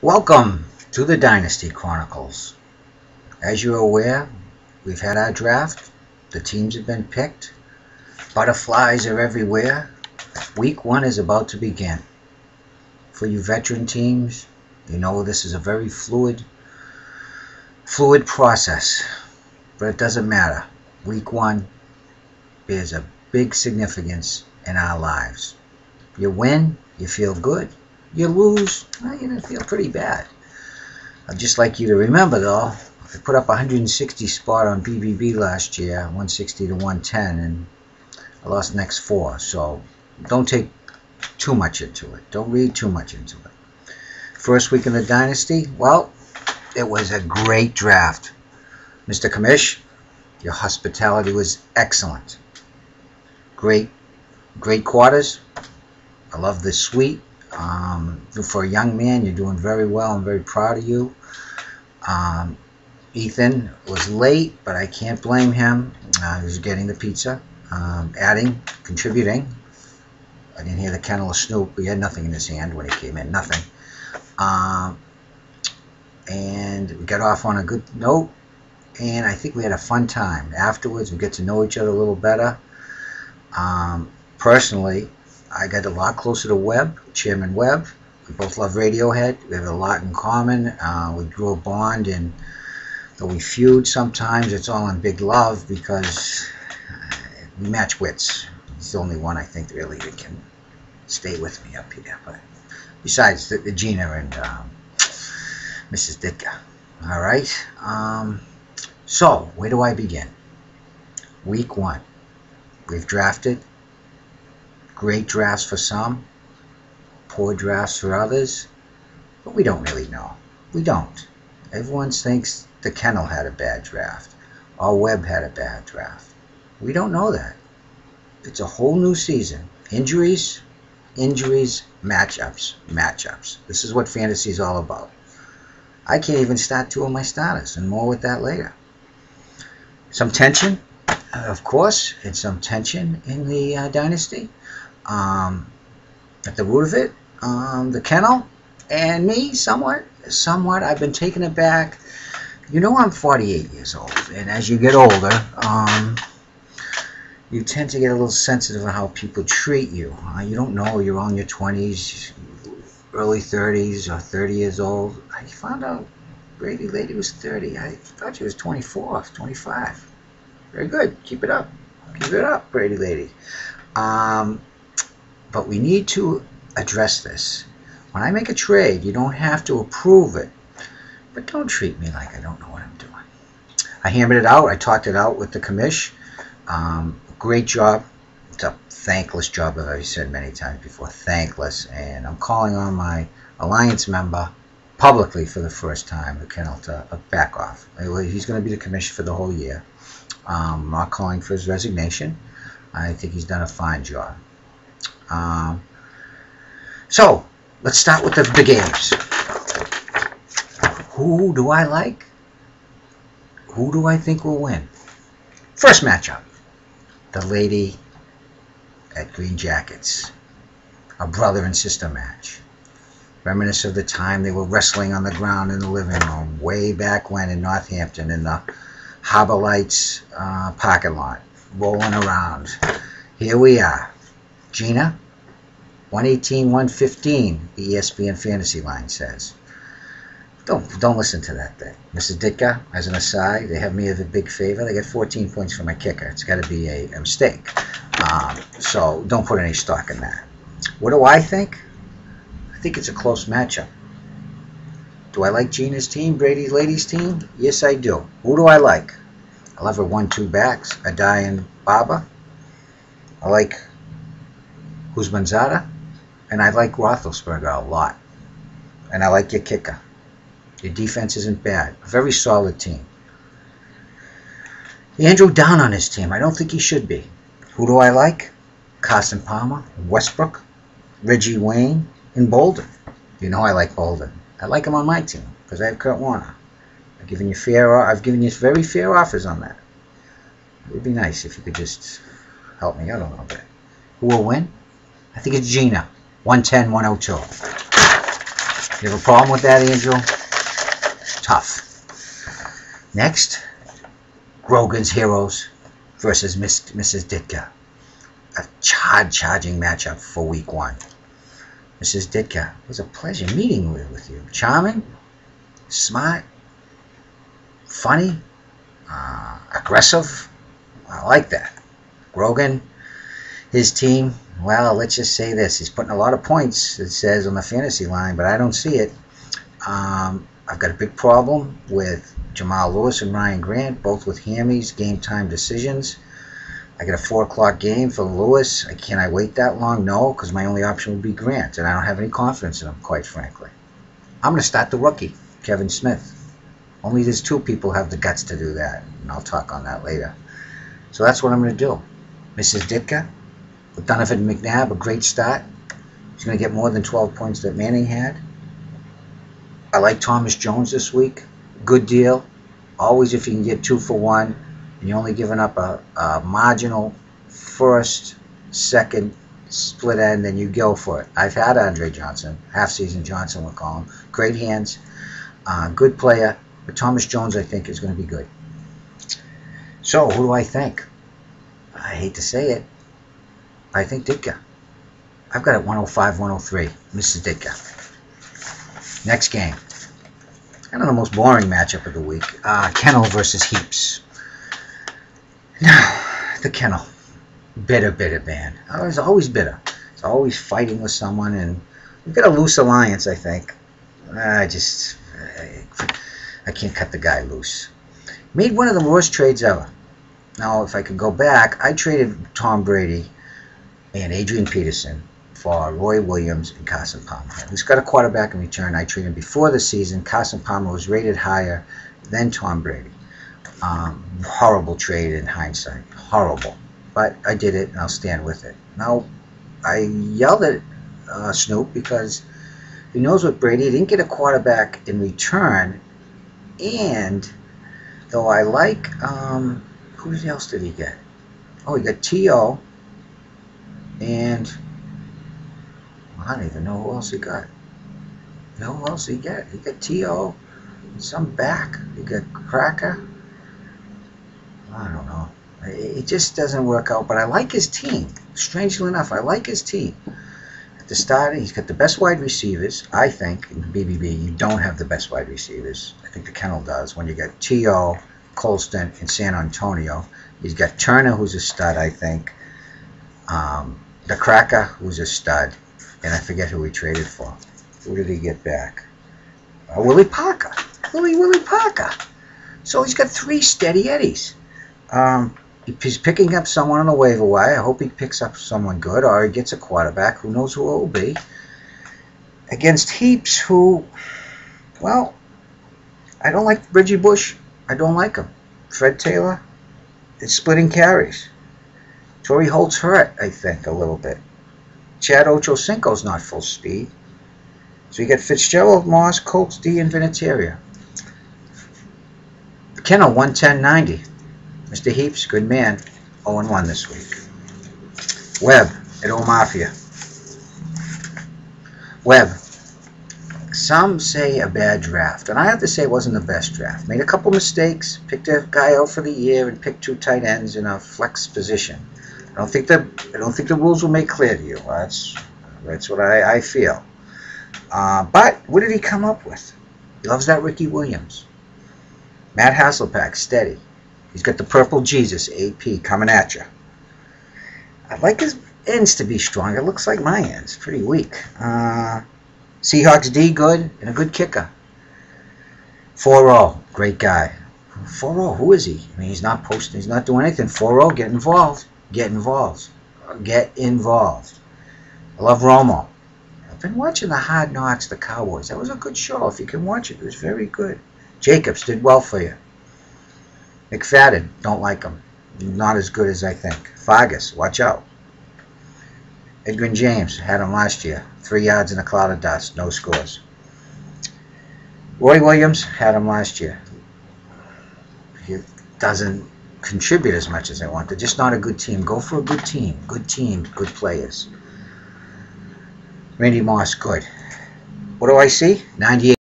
Welcome to the Dynasty Chronicles. As you're aware, we've had our draft. The teams have been picked. Butterflies are everywhere. Week 1 is about to begin. For you veteran teams, you know this is a very fluid process. But it doesn't matter. Week 1 bears a big significance in our lives. You win, you feel good. You lose, well, you're going to feel pretty bad. I'd just like you to remember, though, I put up 160 spot on BBB last year, 160 to 110, and I lost the next 4. So don't take too much into it. Don't read too much into it. First week in the Dynasty, well, it was a great draft. Mr. Commish, your hospitality was excellent. Great quarters. I love the suite. For a young man, you're doing very well. I'm very proud of you. Ethan was late, but I can't blame him. He was getting the pizza, contributing. I didn't hear the kennel of Snoop. He had nothing in his hand when he came in, nothing. And we got off on a good note, and I think we had a fun time. Afterwards, we get to know each other a little better. Personally, I got a lot closer to Webb, Chairman Webb. We both love Radiohead. We have a lot in common. We grew a bond, and though we feud sometimes, it's all in big love because we match wits. He's the only one I think really that can stay with me up here. But besides the Gina and Mrs. Ditka. All right. So where do I begin? Week 1. We've drafted. Great drafts for some, poor drafts for others, but we don't really know. We don't. Everyone thinks the Kennel had a bad draft, or Webb had a bad draft. We don't know that. It's a whole new season. Injuries, matchups. This is what fantasy is all about. I can't even start 2 of my starters, and more with that later. Some tension, of course, and some tension in the Dynasty. At the root of it, the Kennel and me, somewhat. I've been taken aback. You know, I'm 48 years old, and as you get older, you tend to get a little sensitive on how people treat you. You don't know you're on your 20s, early 30s, or 30 years old. I found out Brady lady was 30. I thought she was 24, 25. Very good. Keep it up. Keep it up, Brady lady. But we need to address this. When I make a trade, you don't have to approve it. But don't treat me like I don't know what I'm doing. I hammered it out. I talked it out with the commish. Great job. It's a thankless job, I've already said many times before. Thankless. And I'm calling on my alliance member publicly for the first time, the Kennel, to back off. He's going to be the commish for the whole year. I'm not calling for his resignation. I think he's done a fine job. So, let's start with the games. Who do I like? Who do I think will win? First matchup. The lady at Green Jackets. A brother and sister match. Reminisce of the time they were wrestling on the ground in the living room way back when in Northampton in the Harbor Lights parking lot. Rolling around. Here we are. Gina, 118, 115, the ESPN fantasy line says. Don't listen to that thing. Mrs. Ditka, as an aside, they have me as a big favor. They get 14 points for my kicker. It's got to be a mistake. So don't put any stock in that. What do I think? I think it's a close matchup. Do I like Gina's team, Brady's ladies' team? Yes, I do. Who do I like? I love her 1-2 backs, Adai and Baba. I like Husmanzada, and I like Roethlisberger a lot. And I like your kicker. Your defense isn't bad. A very solid team. Andrew down on his team. I don't think he should be. Who do I like? Carson Palmer, Westbrook, Reggie Wayne, and Bolden. You know I like Bolden. I like him on my team because I have Kurt Warner. I've given you very fair offers on that. It would be nice if you could just help me out a little bit. Who will win? I think it's Gina. 110, 102. You have a problem with that, Angel? Tough. Next, Rogan's Heroes versus Mrs. Ditka. A charging matchup for week 1. Mrs. Ditka, it was a pleasure meeting with you. Charming, smart, funny, aggressive. I like that. Rogan, his team, well, let's just say this. He's putting a lot of points, it says, on the fantasy line, but I don't see it. I've got a big problem with Jamal Lewis and Ryan Grant, both with hammies, game time decisions. I got a 4 o'clock game for Lewis. Can I wait that long? No, because my only option would be Grant, and I don't have any confidence in him, quite frankly. I'm going to start the rookie, Kevin Smith. Only there's 2 people have the guts to do that, and I'll talk on that later. So that's what I'm going to do. Mrs. Ditka, with Donovan McNabb, a great start. He's going to get more than 12 points that Manning had. I like Thomas Jones this week. Good deal. Always if you can get 2 for 1, and you're only giving up a marginal first, second split end, then you go for it. I've had Andre Johnson, half-season Johnson we'll call him. Great hands, good player, but Thomas Jones I think is going to be good. So who do I think? I hate to say it. I think Ditka. I've got it 105-103. Mrs. Ditka. Next game. Kind of the most boring matchup of the week. Kennel versus Heaps. Now, the Kennel. Bitter man. I was always bitter. It's always fighting with someone, and we've got a loose alliance, I think. I can't cut the guy loose. Made one of the worst trades ever. Now, if I could go back, I traded Tom Brady and Adrian Peterson for Roy Williams and Carson Palmer. He's got a quarterback in return. I traded him before the season. Carson Palmer was rated higher than Tom Brady. Horrible trade in hindsight. Horrible. But I did it, and I'll stand with it. Now, I yelled at Snoop because he knows what Brady. He didn't get a quarterback in return. And though I like, who else did he get? Oh, he got T.O. And I don't even know who else he got. You know who else he got? He got T.O. Some back. He got Cracker. I don't know. It just doesn't work out. But I like his team. Strangely enough, I like his team. At the start, he's got the best wide receivers, I think. In BBB, you don't have the best wide receivers. I think the Kennel does. When you got T.O., Colston, and San Antonio. He's got Turner, who's a stud, I think. The Cracker, who's a stud. And I forget who he traded for. Who did he get back? Willie Parker. Willie Parker. So he's got 3 steady Eddies. He's picking up someone on the waiver wire. I hope he picks up someone good, or he gets a quarterback. Who knows who it will be. Against Heaps, who, well, I don't like Reggie Bush. I don't like him. Fred Taylor is splitting carries. Torrey Holt's hurt, I think, a little bit. Chad Ochocinco's not full speed. So you got Fitzgerald, Moss, Colts, D, and Vinatieri. Kennel, 110.90. Mr. Heaps, good man, 0-1 this week. Webb at Old Mafia. Webb, some say a bad draft, and I have to say it wasn't the best draft. Made a couple mistakes, picked a guy out for the year, and picked 2 tight ends in a flex position. I don't think the rules will make clear to you. That's what I feel. But what did he come up with? He loves that Ricky Williams. Matt Hasselbeck, steady. He's got the purple Jesus, AP, coming at you. I'd like his ends to be strong. It looks like my ends. Pretty weak. Seahawks D, good, and a good kicker. 4-0, great guy. 4-0, who is he? I mean, he's not posting. He's not doing anything. 4-0, get involved. Get involved. Get involved. I love Romo. I've been watching the Hard Knocks, the Cowboys. That was a good show. If you can watch it, it was very good. Jacobs did well for you. McFadden, don't like him. Not as good as I think. Fargas, watch out. Edwin James, had him last year. 3 yards in a cloud of dust, no scores. Roy Williams, had him last year. He doesn't contribute as much as I want. They're just not a good team. Go for a good team. Good team, good players. Randy Moss, good. What do I see? 98.